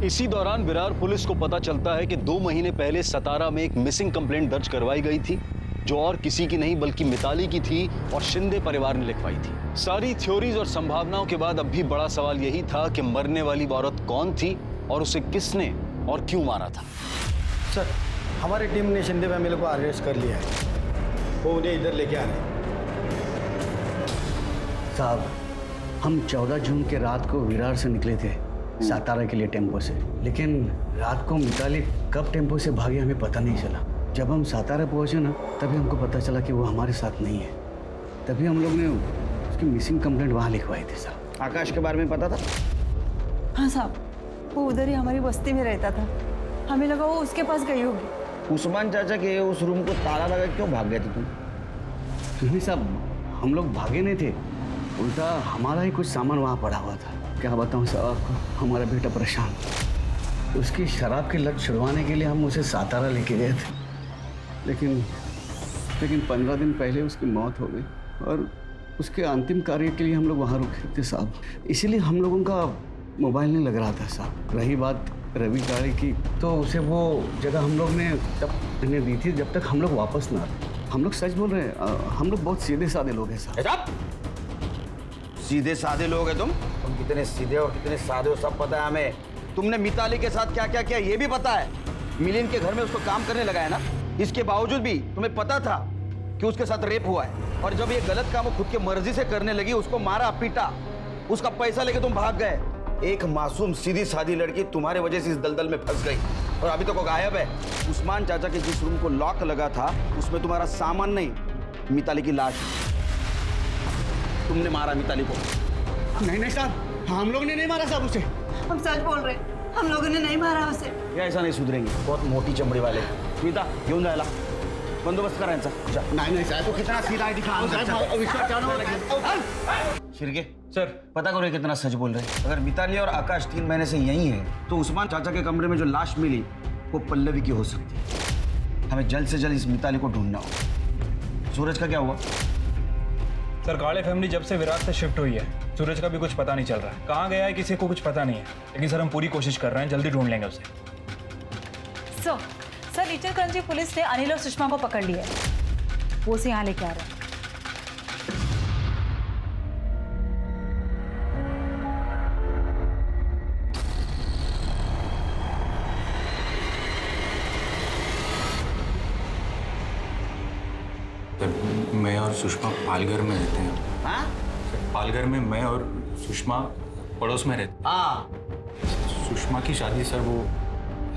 Speaker 1: इसी दौरान विरार पुलिस को पता चलता है कि 2 महीने पहले सतारा में एक मिसिंग कंप्लेंट दर्ज करवाई गई थी, जो और किसी की नहीं बल्कि मिताली की थी और शिंदे परिवार ने लिखवाई थी। सारी थ्योरीज और संभावनाओं के बाद अब भी बड़ा सवाल यही था कि मरने वाली औरत कौन थी और उसे किसने और क्यों मारा था।
Speaker 7: सर, हमारी टीम ने शिंदे फैमिली को अरेस्ट कर लिया है, वो उन्हें इधर लेके आ रहे हैं।
Speaker 19: साहब, हम 14 जून के रात को विरार से निकले थे सातारा के लिए टेम्पो से, लेकिन रात को मिताली कब टेम्पो से भागी हमें पता नहीं चला। जब हम सातारा पहुंचे ना, तभी हमको पता चला कि वो हमारे साथ नहीं है। तभी हम लोग ने उसकी मिसिंग कंप्लेंट वहाँ लिखवाई थी। साहब,
Speaker 12: आकाश के बारे में पता था?
Speaker 8: हाँ साहब, वो उधर ही हमारी बस्ती में रहता था, हमें लगा वो उसके पास गई होगी।
Speaker 12: उस्मान चाचा के उस रूम को ताला लगा क्यों भाग गए थे तुम?
Speaker 19: नहीं साहब, हम लोग भागे नहीं थे, उल्टा हमारा ही कुछ सामान वहाँ पड़ा हुआ था। क्या बताऊँ साहब आपको, हमारा बेटा परेशान, उसकी शराब की लत छुड़वाने के लिए हम उसे सातारा लेके गए थे, लेकिन 15 दिन पहले उसकी मौत हो गई और उसके अंतिम कार्य के लिए हम लोग वहाँ रुके थे साहब। इसीलिए हम लोगों का मोबाइल नहीं लग रहा था साहब। रही बात रवि गाड़ी की, तो उसे वो जगह हम लोग ने तब दी थी जब तक हम लोग वापस ना आते। हम लोग सच बोल रहे हैं, हम लोग बहुत सीधे साधे लोग हैं साहब।
Speaker 12: सीधे साधे लोग हैं तुम कितने सीधे और कितने साधे हो सब पता है हमें। तुमने मिताली के साथ क्या क्या किया ये भी पता है। मिलिंद के घर में उसको काम करने लगाया ना, इसके बावजूद भी तुम्हें पता था कि उसके साथ रेप हुआ है। और जब ये गलत काम वो खुद की मर्जी से करने लगी, उसको मारा पीटा, उसका पैसा लेके तुम भाग गए। एक मासूम सीधी सादी लड़की तुम्हारे वजह से इस दलदल में फंस गई और अभी तक वो गायब है। उस्मान चाचा के जिस रूम को लॉक लगा था उसमें तुम्हारा सामान नहीं, मिताली की लाश। तुमने मारा मिताली को।
Speaker 19: नहीं साहब, हम लोग ने नहीं मारा साहब उसे।
Speaker 8: हम सच बोल रहे हैं, हम लोगों ने नहीं मारा उसे।
Speaker 12: या ऐसा नहीं सुधरेंगे, बहुत मोटी चमड़ी वाले। स्मिता घेऊन जायला बंदोबस्त करायचा।
Speaker 19: नहीं साहब,
Speaker 12: तो कितना सीधा है दिखा। शिरके
Speaker 11: सर,
Speaker 12: पता करो कितना सच बोल रहे हैं। अगर मिताली और आकाश 3 महीने से यही है तो उस्मान चाचा के कमरे में जो लाश मिली वो पल्लवी की हो सकती है। हमें जल्द से जल्द इस मिताली को ढूंढना होगा। सूरज का क्या हुआ?
Speaker 11: सर, काले फैमिली जब से विरार से शिफ्ट हुई है, सूरज का भी कुछ पता नहीं चल रहा है। कहाँ गया है किसी को कुछ पता नहीं है, लेकिन सर हम पूरी कोशिश कर रहे हैं, जल्दी ढूंढ लेंगे उसे।
Speaker 15: सर इचलकरंजी पुलिस ने अनिल और सुषमा को पकड़ लिया है, वो उसे यहाँ लेके आ रहे हैं।
Speaker 20: मैं और सुषमा पालघर में रहते हैं।
Speaker 12: हाँ?
Speaker 20: पालघर में मैं और सुषमा पड़ोस में रहते।
Speaker 12: हाँ।
Speaker 20: सुषमा की शादी सर वो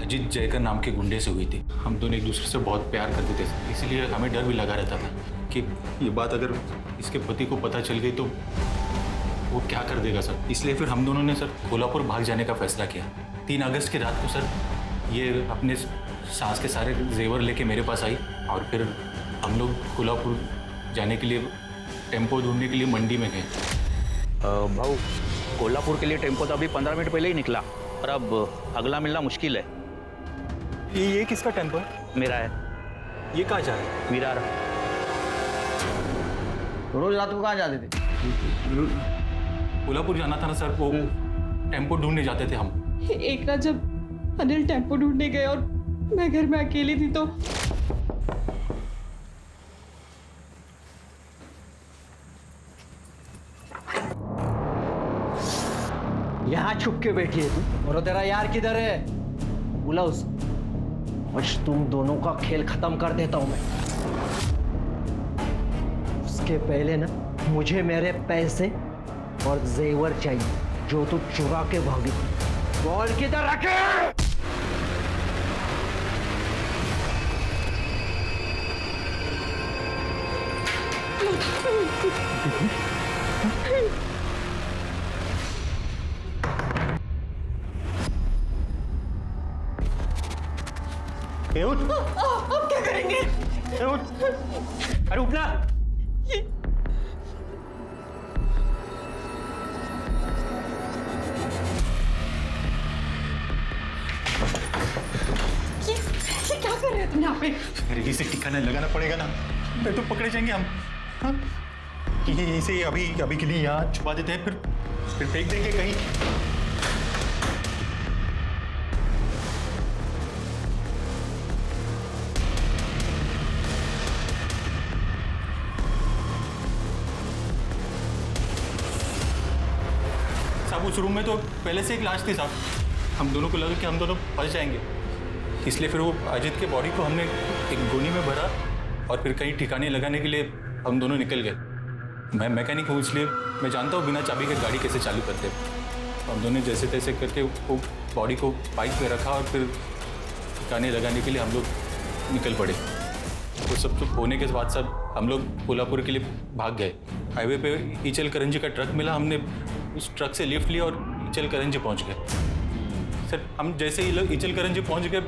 Speaker 20: अजीत जयकर नाम के गुंडे से हुई थी। हम दोनों एक दूसरे से बहुत प्यार करते थे, इसीलिए हमें डर भी लगा रहता था कि ये बात अगर इसके पति को पता चल गई तो वो क्या कर देगा सर। इसलिए फिर हम दोनों ने सर कोल्हापुर भाग जाने का फैसला किया। 3 अगस्त की रात को सर ये अपने सास के सारे जेवर लेके मेरे पास आई और फिर हम लोग कोल्हापुर जाने के लिए टेम्पो ढूंढने के लिए मंडी में गए।
Speaker 21: भाऊ, कोल्हापुर के लिए टेम्पो तो अभी 15 मिनट पहले ही निकला और अब अगला मिलना मुश्किल है।
Speaker 11: ये किसका टेम्पो है?
Speaker 21: मेरा है।
Speaker 11: ये कहाँ जा रहा है?
Speaker 21: विरार।
Speaker 12: रोज रात को कहाँ जाते थे?
Speaker 20: कोल्हापुर जाना था ना सर, वो टेम्पो ढूंढने जाते थे हम।
Speaker 8: एक रात जब अनिल टेम्पो ढूंढने गए और मैं घर में अकेली थी तो
Speaker 10: यहाँ छुप के बैठी है तू? और तेरा यार किधर है? बुला उस। आज तुम दोनों का खेल खत्म कर देता हूं मैं। उसके पहले ना मुझे मेरे पैसे और जेवर चाहिए जो तू चुरा के भागी। बॉल किधर रखे?
Speaker 15: अब क्या करेंगे?
Speaker 10: अरे उठना।
Speaker 15: ये क्या कर रहे हो तुम यहाँ पे?
Speaker 20: अरे इसे ठिकाना लगाना पड़ेगा ना, नहीं तो पकड़े जाएंगे हम। हाँ? ये इसे अभी के लिए यहाँ छुपा देते हैं, फिर फेंक देंगे कहीं। साहब उस रूम में तो पहले से एक लाश थी साहब, हम दोनों को लगा कि हम दोनों फंस जाएंगे, इसलिए फिर वो अजित के बॉडी को हमने एक गोनी में भरा और फिर कहीं ठिकाने लगाने के लिए हम दोनों निकल गए। मैं मैकेनिक हूँ इसलिए मैं जानता हूँ बिना चाबी के गाड़ी कैसे चालू करते हैं। हम दोनों जैसे तैसे करके वो बॉडी को पाइप पे रखा और फिर ठिकाने लगाने के लिए हम लोग निकल पड़े। वो सब चुप होने के बाद सब हम लोग कोल्हापुर के लिए भाग गए। हाईवे पे ईचल करंजी का ट्रक मिला, हमने उस ट्रक से लिफ्ट लिया और ईचल करंजी पहुँच गए। सर हम जैसे ही ईचल करंजी पहुँच गए,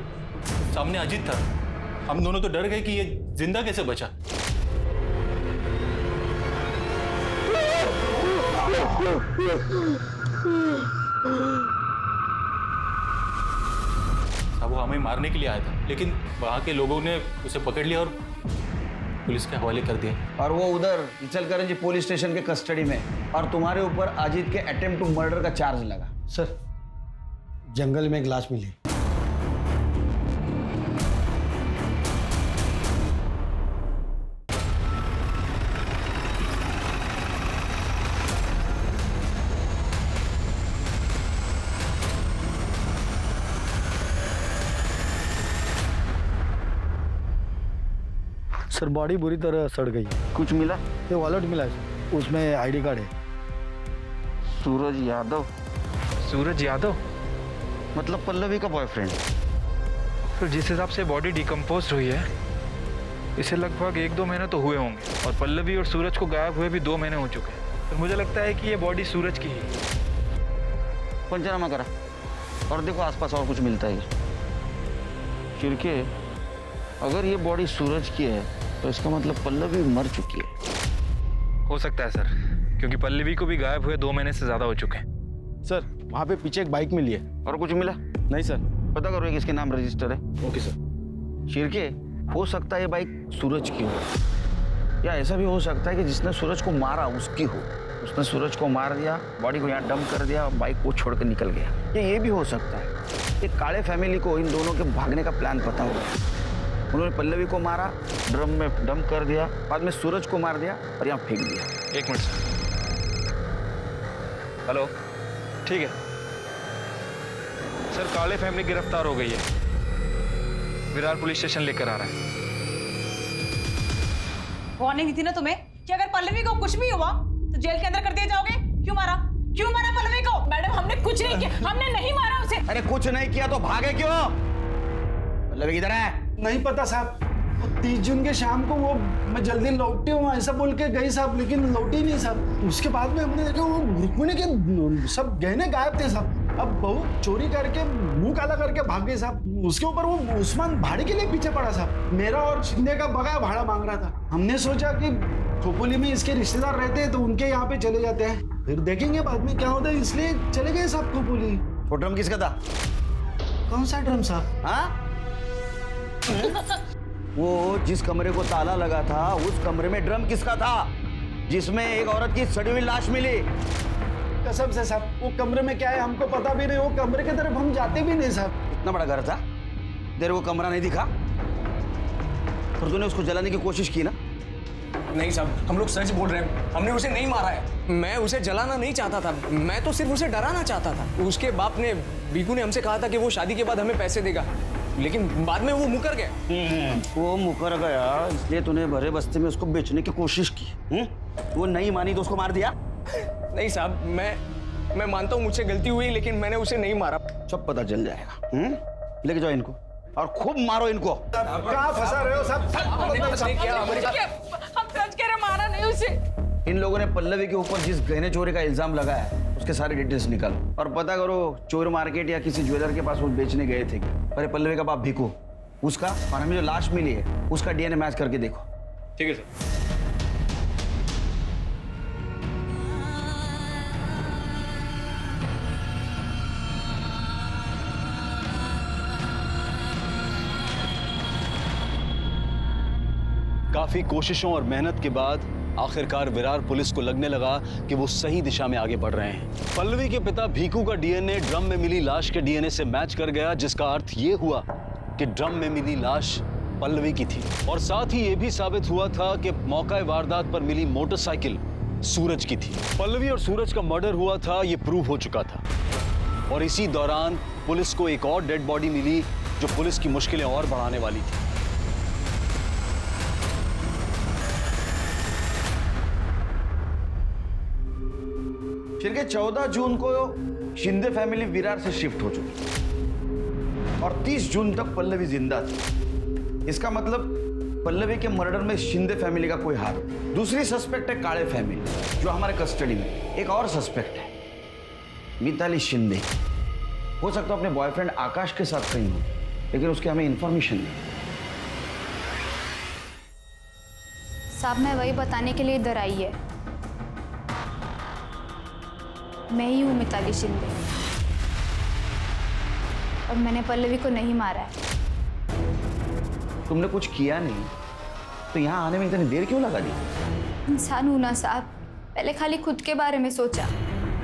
Speaker 20: सामने अजीत था। हम दोनों तो डर गए कि ये जिंदा कैसे बचा। साहब वो हमें मारने के लिए आया था, लेकिन वहाँ के लोगों ने उसे पकड़ लिया और पुलिस के हवाले कर दिया।
Speaker 12: और वो उधर इचलकरंजी पुलिस स्टेशन के कस्टडी में, और तुम्हारे ऊपर अजीत के अटेम्प्ट टू मर्डर का चार्ज लगा।
Speaker 7: सर जंगल में एक लाश मिली। सर बॉडी बुरी तरह सड़ गई।
Speaker 12: कुछ मिला?
Speaker 7: ये वॉलेट मिला है, उसमें आईडी कार्ड है।
Speaker 12: सूरज यादव?
Speaker 11: सूरज यादव
Speaker 12: मतलब पल्लवी का बॉयफ्रेंड?
Speaker 11: फिर जिस हिसाब से बॉडी डिकम्पोज हुई है, इसे लगभग 1-2 महीने तो हुए होंगे, और पल्लवी और सूरज को गायब हुए भी 2 महीने हो चुके हैं। तो मुझे लगता है कि ये बॉडी सूरज की ही है।
Speaker 12: पंचनामा करा और देखो आसपास और कुछ मिलता है। चिरके, अगर ये बॉडी सूरज की है तो इसका मतलब पल्लवी मर चुकी है।
Speaker 11: हो सकता है सर, क्योंकि पल्लवी को भी गायब हुए 2 महीने से ज्यादा हो चुके हैं।
Speaker 18: सर वहाँ पे पीछे एक बाइक मिली है।
Speaker 12: और कुछ मिला?
Speaker 18: नहीं सर।
Speaker 12: पता करो किसके नाम रजिस्टर है।
Speaker 18: Okay sir.
Speaker 12: चिरके, हो सकता है ये बाइक सूरज की हो, या ऐसा भी हो सकता है कि जिसने सूरज को मारा उसकी हो। उसने सूरज को मार दिया, बॉडी को यहाँ डंप कर दिया, बाइक को छोड़ कर निकल गया। ये भी हो सकता है कि काले फैमिली को इन दोनों के भागने का प्लान पता होगा। उन्होंने पल्लवी को मारा, ड्रम में डंप कर दिया, बाद में सूरज को मार दिया और यहाँ फेंक दिया।
Speaker 11: 1 मिनट सर। हेलो, ठीक है सर, काले फैमिली गिरफ्तार हो गई है, विरार पुलिस स्टेशन लेकर आ रहा है।
Speaker 15: वार्निंग दी थी ना तुम्हें कि अगर पल्लवी को कुछ भी हुआ तो जेल के अंदर कर दिए जाओगे। क्यों मारा? क्यों मारा पल्लवी को? मैडम हमने कुछ नहीं किया, हमने नहीं मारा उसे।
Speaker 12: अरे कुछ नहीं किया तो भागे क्यों? पल्लवी किधर है?
Speaker 5: नहीं पता साहब, 30 जून के शाम को वो मैं जल्दी लौटी हूँ ऐसा बोल के गई साहब, लेकिन लौटी नहीं साहब। उसके बाद में हमने देखा वो रुक्मिणी के सब गहने गायब थे साहब। अब बहू चोरी करके मुंह काला करके भाग गई साहब। उसके ऊपर वो उस्मान भाड़े के लिए पीछे पड़ा साहब। मेरा और शिंदे का बगाया भाड़ा मांग रहा था। हमने सोचा कि खोपोली में इसके रिश्तेदार रहते हैं तो उनके यहाँ पे चले जाते हैं, फिर देखेंगे बाद में क्या होता है, इसलिए चले गए साहब खोपोली।
Speaker 12: वो ड्रम किसका था?
Speaker 5: कौन सा ड्रम साहब?
Speaker 12: हाँ? वो जिस कमरे को ताला लगा था उस कमरे में ड्रम किसका था जिसमें एक औरत की सड़ी हुई लाश मिली?
Speaker 5: कसम से साहब, वो कमरे में क्या है हमको पता भी नहीं। वो कमरे की तरफ हम जाते भी नहीं साहब।
Speaker 12: इतना बड़ा घर था, तेरे को कमरा नहीं दिखा? और तूने उसको जलाने की कोशिश की ना?
Speaker 16: नहीं साहब, हम लोग सच बोल रहे हैं, हमने उसे नहीं मारा है। मैं उसे जलाना नहीं चाहता था, मैं तो सिर्फ उसे डराना चाहता था। उसके बाप ने, बीकू ने हमसे कहा था कि वो शादी के बाद हमें पैसे देगा, लेकिन बाद में वो मुकर गया।
Speaker 12: वो मुकर गया इसलिए तूने भरे बस्ती में उसको बेचने की कोशिश की। वो नहीं मानी तो उसको मार दिया?
Speaker 16: नहीं साहब, मैं मानता हूँ मुझसे गलती हुई, लेकिन मैंने उसे नहीं मारा।
Speaker 12: सब पता चल जाएगा। लेके जाओ इनको और खूब मारो इनको।
Speaker 2: कहाँ फंसा रहे हो सब?
Speaker 15: हम सच कह रहे, मारा नहीं उसे।
Speaker 12: इन लोगों ने पल्लवी के ऊपर जिस गहने चोरी का इल्जाम लगाया है उसके सारे डिटेल्स निकालो और पता करो चोर मार्केट या किसी ज्वेलर के पास वो बेचने गए थे। अरे पल्लवी का बाप भीकू, उसका और हमें जो लाश मिली है उसका डीएनए मैच करके देखो।
Speaker 11: ठीक है सर।
Speaker 1: काफी कोशिशों और मेहनत के बाद आखिरकार विरार पुलिस को लगने लगा कि वो सही दिशा में आगे बढ़ रहे हैं। पल्लवी के पिता भीकू का डीएनए ड्रम में मिली लाश के डीएनए से मैच कर गया, जिसका अर्थ ये हुआ कि ड्रम में मिली लाश पल्लवी की थी। और साथ ही ये भी साबित हुआ था कि मौका वारदात पर मिली मोटरसाइकिल सूरज की थी। पल्लवी और सूरज का मर्डर हुआ था, ये प्रूव हो चुका था। और इसी दौरान पुलिस को एक और डेड बॉडी मिली जो पुलिस की मुश्किलें और बढ़ाने वाली थी।
Speaker 12: फिर के 14 जून को शिंदे फैमिली विरार से शिफ्ट हो चुकी और 30 जून तक पल्लवी जिंदा थी। इसका मतलब पल्लवी के मर्डर में शिंदे फैमिली का कोई हाथ। दूसरी सस्पेक्ट है काळे फैमिली जो हमारे कस्टडी में। एक और सस्पेक्ट है मिताली शिंदे। हो सकता है अपने बॉयफ्रेंड आकाश के साथ कहीं हो, लेकिन उसकी हमें इंफॉर्मेशन नहीं।
Speaker 4: साहब मैं वही बताने के लिए इधर आई है। मैं ही हूँ मिताली शिंदे और मैंने पल्लवी को नहीं मारा है।
Speaker 12: तुमने कुछ किया नहीं तो यहाँ आने में इतनी देर क्यों लगा दी?
Speaker 4: इंसान हूं ना साहब, पहले खाली खुद के बारे में सोचा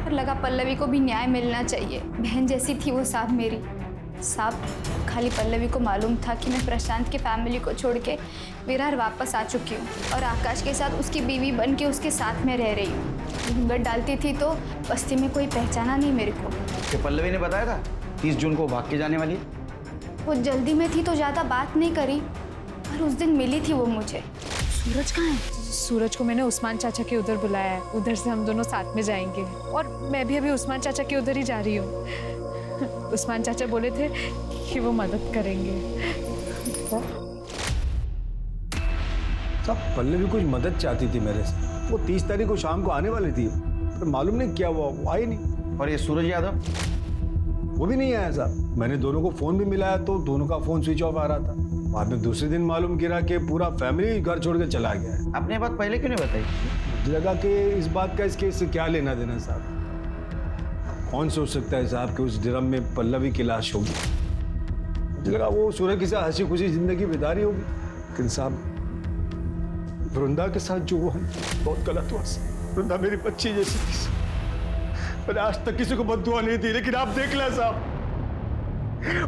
Speaker 4: और लगा पल्लवी को भी न्याय मिलना चाहिए। बहन जैसी थी वो साहब मेरी। साहब खाली पल्लवी को मालूम था कि मैं प्रशांत की फैमिली को छोड़ के विरार वापस आ चुकी हूँ और आकाश के साथ उसकी बीवी बन के उसके साथ में रह रही हूँ। घूंघट डालती थी तो बस्ती में कोई पहचाना नहीं मेरे को।
Speaker 12: कि पल्लवी ने बताया था 30 जून को भाग के जाने वाली है?
Speaker 4: वो जल्दी में थी तो ज़्यादा बात नहीं करी, पर उस दिन मिली थी वो मुझे।
Speaker 9: सूरज कहाँ है? सूरज को मैंने उस्मान चाचा के उधर बुलाया है, उधर से हम दोनों साथ में जाएंगे। और मैं भी अभी उस्मान चाचा के उधर ही जा रही हूँ। उस्मान चाचा बोले थे कि वो मदद करेंगे।
Speaker 2: सब पल्लवी कुछ मदद चाहती थी मेरे से। वो 30 तारीख को शाम को आने वाली थी, पर मालूम नहीं क्या हुआ, वो आई नहीं।
Speaker 12: और ये सूरज यादव
Speaker 2: वो भी नहीं आया साहब। मैंने दोनों को फोन भी मिलाया तो दोनों का फोन स्विच ऑफ आ रहा था। बाद में दूसरे दिन मालूम गिरा कि पूरा फैमिली घर छोड़ के चला गया है।
Speaker 12: आपने बात पहले क्यों नहीं बताई?
Speaker 2: मुझे लगा कि इस बात का इसके इससे क्या लेना देना साहब। कौन सोच सकता है साहब कि उस ड्रम में पल्लवी की लाश होगी। मुझे लगा वो सूरज के साथ हंसी खुशी जिंदगी बिता रही होगी, लेकिन साहब वृंदा के साथ जो हुआ बहुत गलत हुआ। वृंदा मेरी बच्ची जैसी थी। मैंने आज तक किसी को बद्दुआ नहीं दी, लेकिन आप देख लें साहब,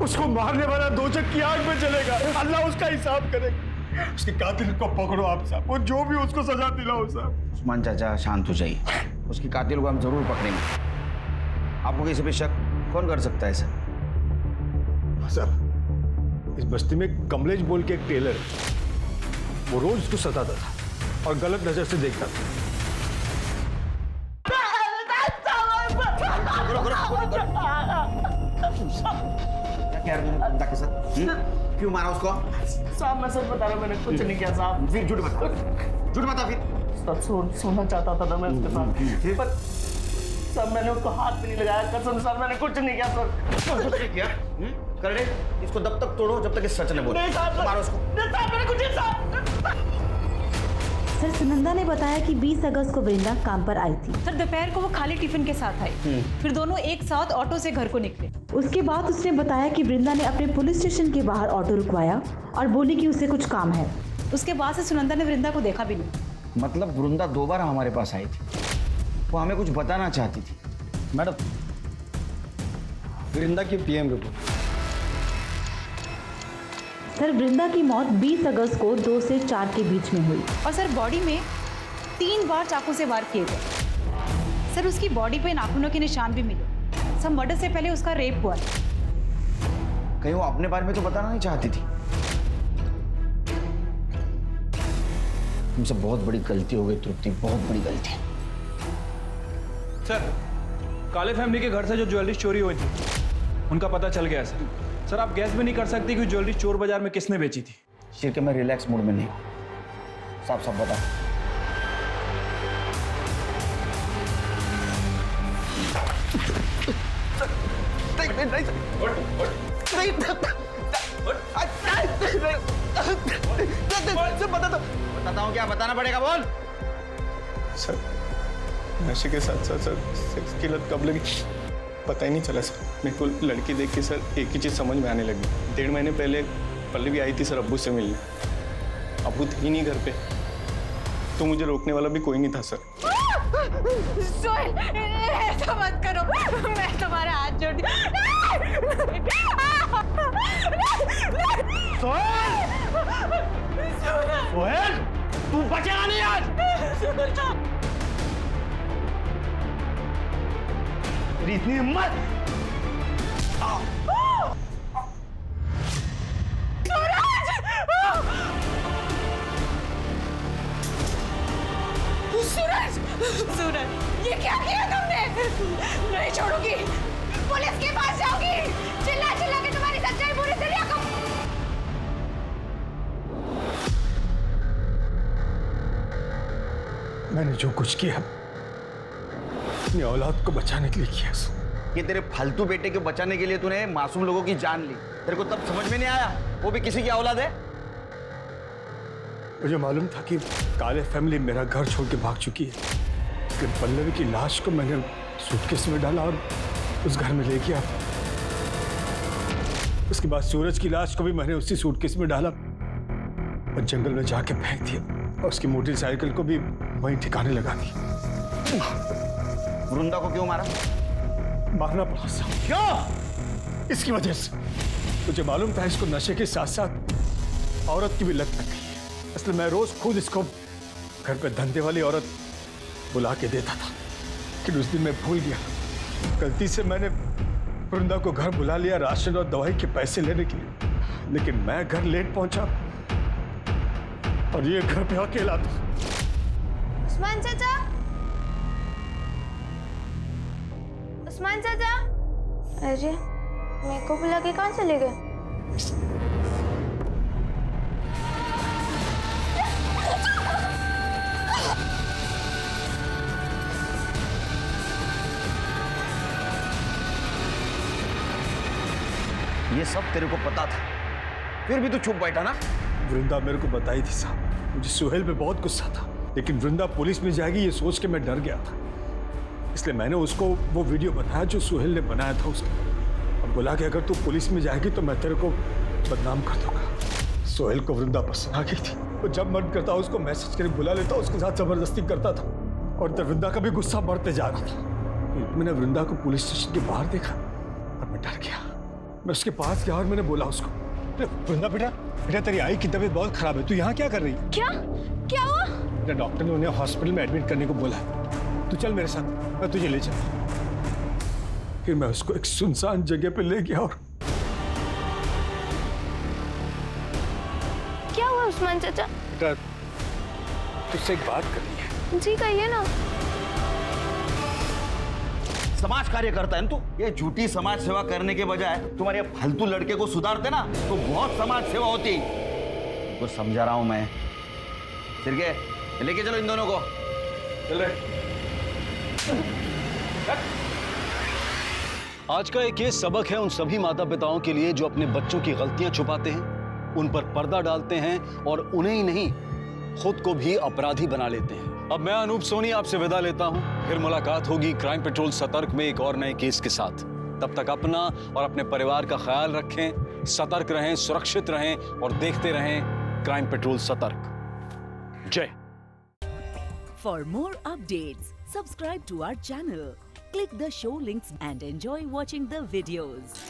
Speaker 2: उसको मारने वाला दोजख की आग में चलेगा। अल्लाह उसका हिसाब करेगा। उसके कातिल को पकड़ो आप साहब, वो जो भी उसको सजा दिलाओ साहब।
Speaker 12: उस्मान चाचा शांत हो जाइए, उसकी कातिल को हम जरूर पकड़ेंगे। आपको किसी पे शक कौन कर सकता है
Speaker 2: सर? इस बस्ती में कमलेश बोल के एक टेलर, वो रोज उसको सताता था और गलत नजर से देखता था।
Speaker 12: क्यों मारा उसको?
Speaker 13: साहब मैं सच बता रहा हूँ, मैंने कुछ नहीं किया साहब।
Speaker 12: फिर झूठ बता, झूठ बता फिर।
Speaker 13: सब सोना चाहता था ना मैं उसके साथ, पर सब मैंने उसको हाथ भी नहीं लगाया। कसम सर मैंने कुछ नहीं किया सर।
Speaker 12: कुछ नहीं किया? कर दे इसको, तब तक तोड़ो जब तक सच न बोले।
Speaker 13: नहीं साहब,
Speaker 12: मारो उसको।
Speaker 13: नहीं साहब मैंने कुछ नहीं साहब।
Speaker 6: सर सुनंदा ने बताया कि 20 अगस्त को वृंदा काम पर आई थी।
Speaker 15: सर दोपहर को वो खाली टिफिन के साथ आई, फिर दोनों एक साथ ऑटो से घर को निकले।
Speaker 6: उसके बाद उसने बताया कि वृंदा ने अपने पुलिस स्टेशन के बाहर ऑटो रुकवाया और बोली कि उसे कुछ काम है।
Speaker 15: उसके बाद से सुनंदा ने वृंदा को देखा भी नहीं।
Speaker 12: मतलब वृंदा 2 बार हमारे पास आई थी, वो हमें कुछ बताना चाहती थी।
Speaker 7: मैडम वृंदा की पीएम रिपोर्ट।
Speaker 6: सर वृंदा की मौत 20 अगस्त को 2 से 4 के बीच में हुई।
Speaker 17: और सर बॉडी में 3 बार चाकू से वार किए गए। सर उसकी बॉडी पे नाखूनों के निशान भी मिले। सर मर्डर से पहले उसका रेप हुआ।
Speaker 12: कहीं वो अपने बारे में तो बताना नहीं चाहती थी। तुमसे बहुत बड़ी गलती हो गई तृप्ति, बहुत बड़ी गलती।
Speaker 11: सर काले फैमिली के घर से जो ज्वेलरी चोरी हुई थी उनका पता चल गया सर। सर आप गैस भी नहीं कर सकते कि ज्वेलरी चोर बाजार में किसने बेची थी।
Speaker 12: शिर के मैं रिलैक्स मूड में नहीं हूं। साफ साफ बता। बताता हूँ क्या बताना पड़ेगा, बोल।
Speaker 22: सर नशे के साथ साथ सर सेक्स की लत कब लगी पता ही नहीं चला सर। मेरे को लड़की देख के सर एक ही चीज़ समझ में आने लगी। 1.5 महीने पहले पल्लवी आई थी सर अब्बू से मिलने। अब्बू थे ही नहीं घर पे, तो मुझे रोकने वाला भी कोई नहीं था सर।
Speaker 17: सोहेल, ऐसा मत करो, मैं तुम्हारे हाथ जोड़ती।
Speaker 10: सोहेल, तू बचेगा नहीं आज। तेरी इतनी हिम्मत।
Speaker 17: सूरज, सूरज, ये क्या किया तुमने? नहीं छोड़ूंगी, पुलिस के पास जाऊंगी, चिल्ला चिल्ला के तुम्हारी सच्चाई पूरी दुनिया को।
Speaker 2: मैंने जो कुछ किया अपनी औलाद को बचाने के लिए किया।
Speaker 12: ये तेरे फालतू बेटे को बचाने के लिए तूने मासूम लोगों की जान ली। तेरे को तब समझ में नहीं आया वो भी किसी की औलाद है।
Speaker 2: मुझे मालूम था कि काले फैमिली मेरा घर छोड़ के भाग चुकी है, लेकिन पल्लवी की लाश को मैंने सूटकेस में डाला और उस घर में ले गया। उसके बाद सूरज की लाश को भी मैंने उसी सूटकेस में डाला और जंगल में जाके फेंक दिया और उसकी मोटरसाइकिल को भी वहीं ठिकाने लगा दिया।
Speaker 12: वृंदा को क्यों मारा?
Speaker 2: मारना पड़ा साहब। क्यों? इसकी वजह से। मुझे मालूम था इसको नशे के साथ साथ औरत की भी लत लग गई है, इसलिए मैं रोज खुद इसको घर पे धंधे वाली औरत बुला के देता था। लेकिन उस दिन मैं भूल गया, गलती से मैंने वृंदा को घर बुला लिया राशन और दवाई के पैसे लेने के लिए, लेकिन मैं घर लेट पहुंचा और ये घर पे अकेला था।
Speaker 4: उस्मान चाचा, उस्मान चाचा, अरे मेरे को बुला के कहाँ चले गए?
Speaker 12: ये सब तेरे को पता था, फिर भी तू चुप बैठा ना।
Speaker 2: वृंदा मेरे को बताई थी साहब। मुझे सुहेल पे बहुत गुस्सा था, लेकिन वृंदा पुलिस में जाएगी ये सोच के मैं डर गया था, इसलिए मैंने उसको वो वीडियो बताया जो सुहेल ने बनाया था उसका, और बोला कि अगर तू पुलिस में जाएगी तो मैं तेरे को बदनाम कर दूंगा। सुहेल को वृंदा पसंद आ गई थी, वो जब मन करता उसको मैसेज करके बुला लेता, उसके साथ जबरदस्ती करता था, और तब वृंदा का भी गुस्सा बढ़ते जा रहा था। मैंने वृंदा को पुलिस स्टेशन के बाहर देखा और मैं डर गया। मैं उसके पास गया और मैंने बोला उसको, वृंदा बेटा बेटा तेरी आई की तबीयत बहुत खराब है, तू यहाँ क्या कर रही है?
Speaker 4: क्या क्या हुआ?
Speaker 2: बेटा डॉक्टर ने उन्हें हॉस्पिटल में एडमिट करने को बोला है, तू चल मेरे साथ, मैं तुझे ले चल। फिर मैं उसको एक सुनसान जगह पे ले गया और
Speaker 4: क्या हुआ उस्मान चाचा?
Speaker 2: बेटा तुझसे एक बात करनी है।
Speaker 4: जी कहिए ना।
Speaker 12: समाज कार्य करता है ना तू। ये झूठी समाज सेवा करने के बजाय तुम्हारे फालतू लड़के को सुधारते ना तो बहुत समाज सेवा होती। तो समझा रहा हूं मैं। सिरके लेके चलो इन दोनों को। चल
Speaker 1: आज का एक ये सबक है उन सभी माता पिताओं के लिए जो अपने बच्चों की गलतियां छुपाते हैं, उन पर पर्दा डालते हैं और उन्हें ही नहीं खुद को भी अपराधी बना लेते हैं। अब मैं अनूप सोनी आपसे विदा लेता हूं, फिर मुलाकात होगी क्राइम पेट्रोल सतर्क में एक और नए केस के साथ। तब तक अपना और अपने परिवार का ख्याल रखें, सतर्क रहें, सुरक्षित रहें और देखते रहें क्राइम पेट्रोल सतर्क। जय।
Speaker 23: For more updates, subscribe to our channel, click the show links and enjoy watching the videos.